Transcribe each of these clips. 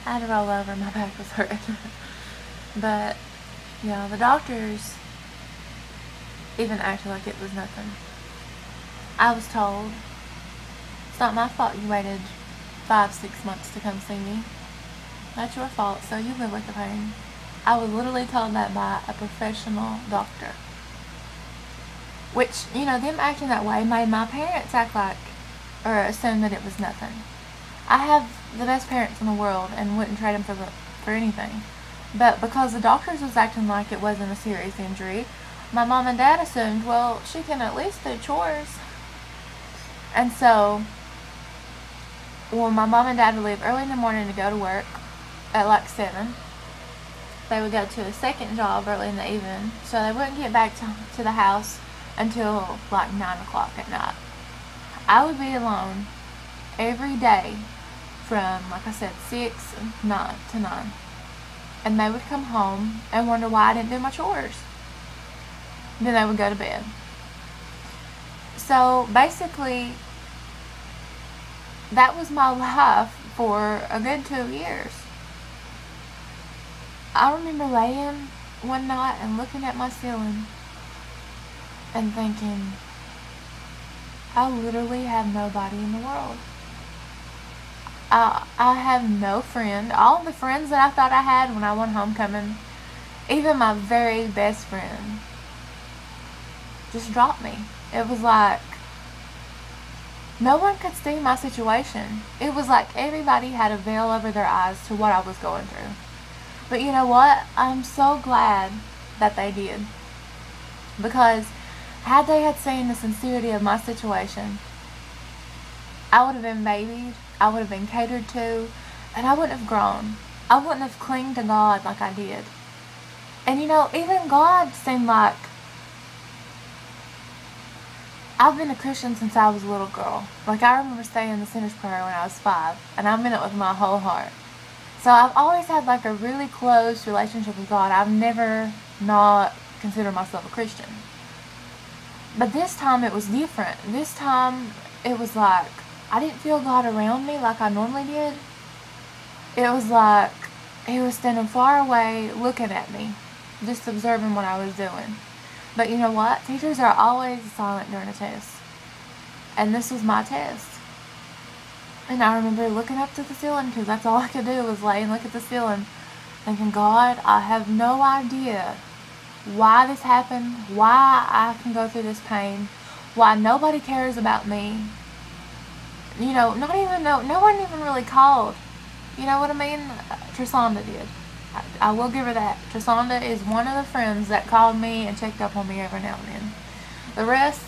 I had to roll over. My back was hurting. But, yeah, the doctors even acted like it was nothing. I was told, it's not my fault you waited 5-6 months to come see me. That's your fault, so you live with the pain. I was literally told that by a professional doctor. Which, you know, them acting that way made my parents act like, or assume that it was nothing. I have the best parents in the world and wouldn't trade them for anything. But because the doctors was acting like it wasn't a serious injury, my mom and dad assumed, well, she can at least do chores. And so, well, my mom and dad would leave early in the morning to go to work at like 7. They would go to a second job early in the evening, so they wouldn't get back to the house until like 9 o'clock at night. I would be alone every day from, like I said, 6 to 9. And they would come home and wonder why I didn't do my chores. Then they would go to bed. So basically, that was my life for a good 2 years. I remember laying one night and looking at my ceiling and thinking, I literally have nobody in the world. I have no friend. All the friends that I thought I had when I went homecoming, even my very best friend, just dropped me. It was like no one could see my situation. It was like everybody had a veil over their eyes to what I was going through. But you know what? I'm so glad that they did. Because had they had seen the sincerity of my situation, I would have been babied, I would have been catered to, and I wouldn't have grown. I wouldn't have clinged to God like I did. And you know, even God seemed like, I've been a Christian since I was a little girl. Like, I remember saying the sinner's prayer when I was 5, and I meant it with my whole heart. So I've always had like a really close relationship with God. I've never not considered myself a Christian. But this time it was different. This time it was like I didn't feel God around me like I normally did. It was like He was standing far away looking at me, just observing what I was doing. But you know what? Teachers are always silent during a test. And this was my test. And I remember looking up to the ceiling, because that's all I could do was lay and look at the ceiling, thinking, God, I have no idea why this happened, why I can go through this pain, why nobody cares about me. You know, no one even really called. You know what I mean? Trisonda did. I will give her that. Trisonda is one of the friends that called me and checked up on me every now and then. The rest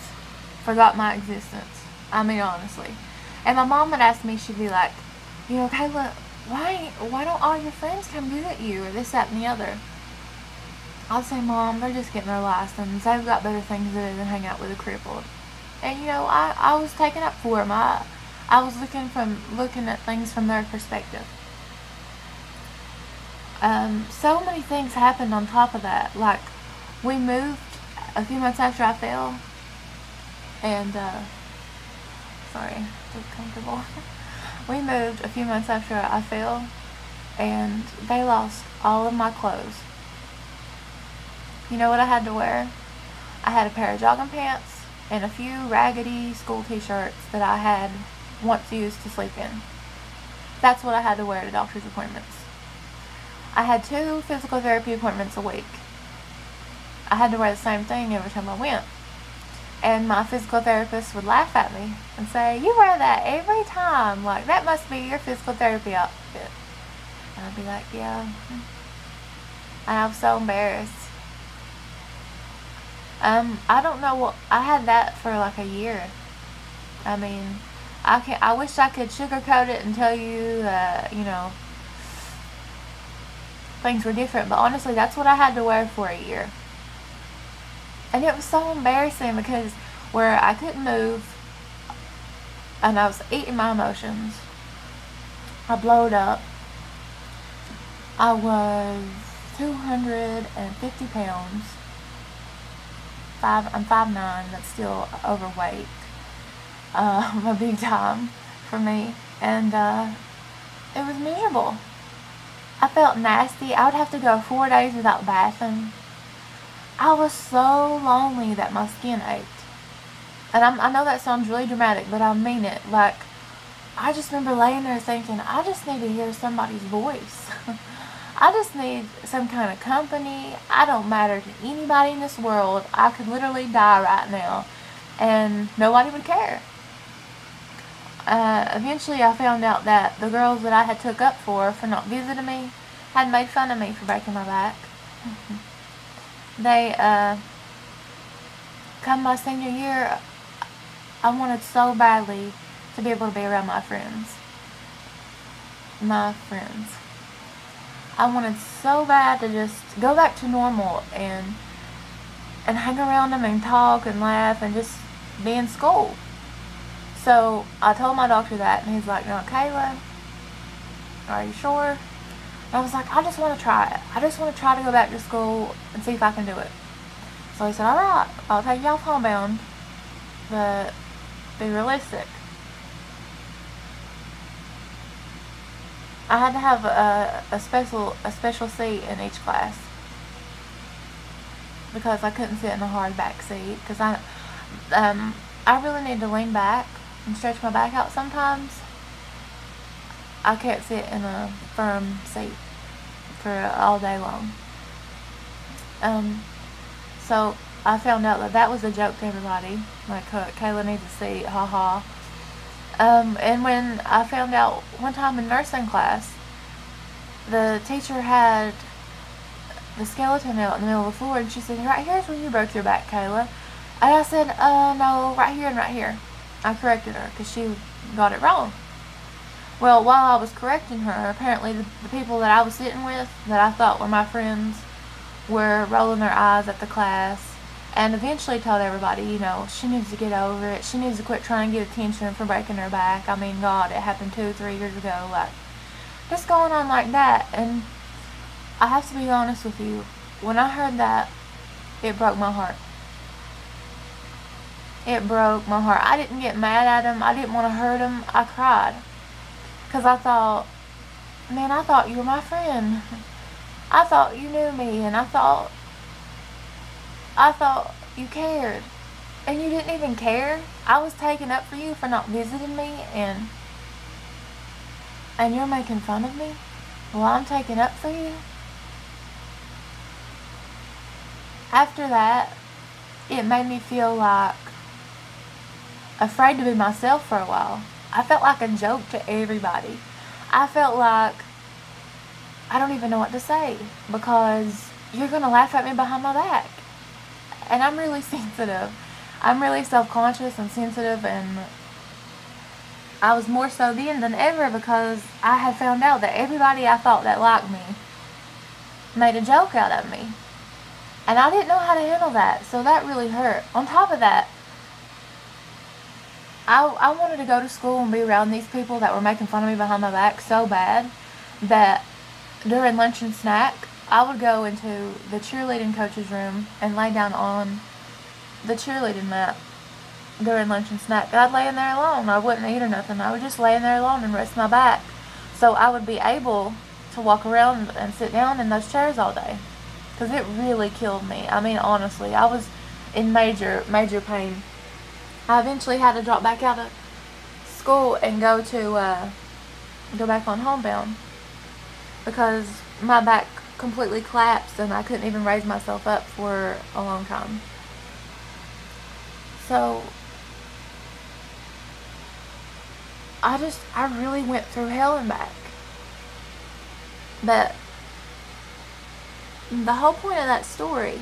forgot my existence. I mean, honestly. And my mom would ask me, she'd be like, you know, Kayla, why don't all your friends come visit you, or this, that, and the other? I'd say, Mom, they're just getting their license. They've got better things to do than hang out with a crippled. And, you know, I was taken up for them. I was looking at things from their perspective. So many things happened on top of that. Like, we moved a few months after I fell. And, sorry, get comfortable. We moved a few months after I fell, and they lost all of my clothes. You know what I had to wear? I had a pair of jogging pants and a few raggedy school t-shirts that I had once used to sleep in. That's what I had to wear to doctor's appointments. I had 2 physical therapy appointments a week. I had to wear the same thing every time I went. And my physical therapist would laugh at me and say, you wear that every time. Like, that must be your physical therapy outfit. And I'd be like, yeah. And I was so embarrassed. I don't know what, I had that for like a year. I mean, I wish I could sugarcoat it and tell you that, you know, things were different. But honestly, that's what I had to wear for a year. And it was so embarrassing because where I couldn't move and I was eating my emotions, I blowed up. I was 250 pounds. I'm 5'9", that's still overweight. A big time for me. And it was miserable. I felt nasty. I would have to go 4 days without bathing. I was so lonely that my skin ached. And I know that sounds really dramatic, but I mean it. Like, I just remember laying there thinking, I just need to hear somebody's voice. I just need some kind of company. I don't matter to anybody in this world. I could literally die right now, and nobody would care. Eventually I found out that the girls that I had took up for not visiting me had made fun of me for breaking my back. They, come my senior year, I wanted so badly to be able to be around my friends. I wanted so bad to just go back to normal and hang around them and talk and laugh and just be in school. So I told my doctor that, and he's like, "No, Kayla, are you sure?" And I was like, "I just want to try it. I just want to try to go back to school and see if I can do it." So he said, "Alright, I'll take you off homebound, but be realistic." I had to have a special seat in each class because I couldn't sit in a hard back seat, because I really need to lean back and stretch my back out sometimes. I can't sit in a firm seat for all day long. So I found out that was a joke to everybody. Like, Kayla needs a seat, haha. And when I found out one time in nursing class, the teacher had the skeleton out in the middle of the floor, and she said, "Right here's where you broke your back, Kayla." And I said, "No, right here and right here." I corrected her because she got it wrong. Well, while I was correcting her, apparently the people that I was sitting with, that I thought were my friends, were rolling their eyes at the class, and eventually told everybody, you know, she needs to get over it. She needs to quit trying to get attention for breaking her back. I mean, God, it happened 2-3 years ago. Like, just going on like that. And I have to be honest with you, when I heard that, it broke my heart. It broke my heart. I didn't get mad at him. I didn't want to hurt him. I cried. Because I thought, man, I thought you were my friend. I thought you knew me, and I thought you cared. And you didn't even care. I was taking up for you for not visiting me, and you're making fun of me while I'm taking up for you. After that, it made me feel like afraid to be myself for a while. I felt like a joke to everybody. I felt like I don't even know what to say, because you're going to laugh at me behind my back. And I'm really sensitive. I'm really self-conscious and sensitive, and I was more so then than ever, because I had found out that everybody I thought that liked me made a joke out of me. And I didn't know how to handle that, so that really hurt. On top of that, I wanted to go to school and be around these people that were making fun of me behind my back so bad that during lunch and snack, I would go into the cheerleading coach's room and lay down on the cheerleading mat during lunch and snack. And I'd lay in there alone. I wouldn't eat or nothing. I would just lay in there alone and rest my back, so I would be able to walk around and sit down in those chairs all day. Because it really killed me. I mean, honestly, I was in major pain. I eventually had to drop back out of school and go back on homebound, because my back completely collapsed and I couldn't even raise myself up for a long time. So I really went through hell and back. But the whole point of that story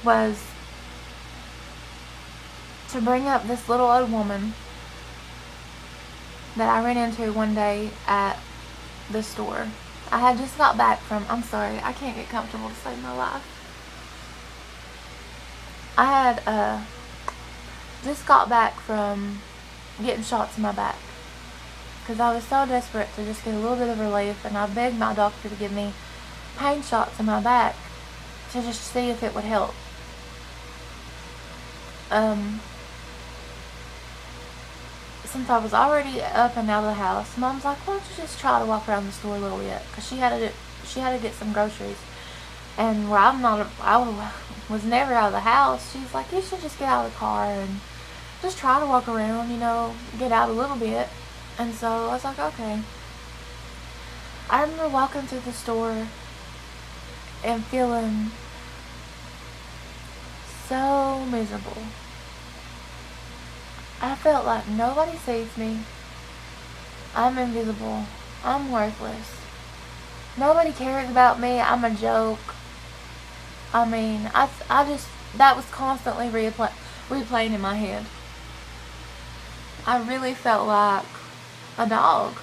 was to bring up this little old woman that I ran into one day at the store. I had just got back from, I'm sorry, I can't get comfortable to save my life. I had just got back from getting shots in my back, because I was so desperate to just get a little bit of relief, and I begged my doctor to give me pain shots in my back to just see if it would help. since I was already up and out of the house, Mom's like, why don't you just try to walk around the store a little bit? Because she had to get some groceries. And where I was never out of the house, she's like, you should just get out of the car and just try to walk around, you know, get out a little bit. And so I was like, okay. I remember walking through the store and feeling so miserable. I felt like nobody sees me. I'm invisible. I'm worthless. Nobody cares about me. I'm a joke. I mean, I just, that was constantly replaying in my head. I really felt like a dog.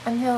Until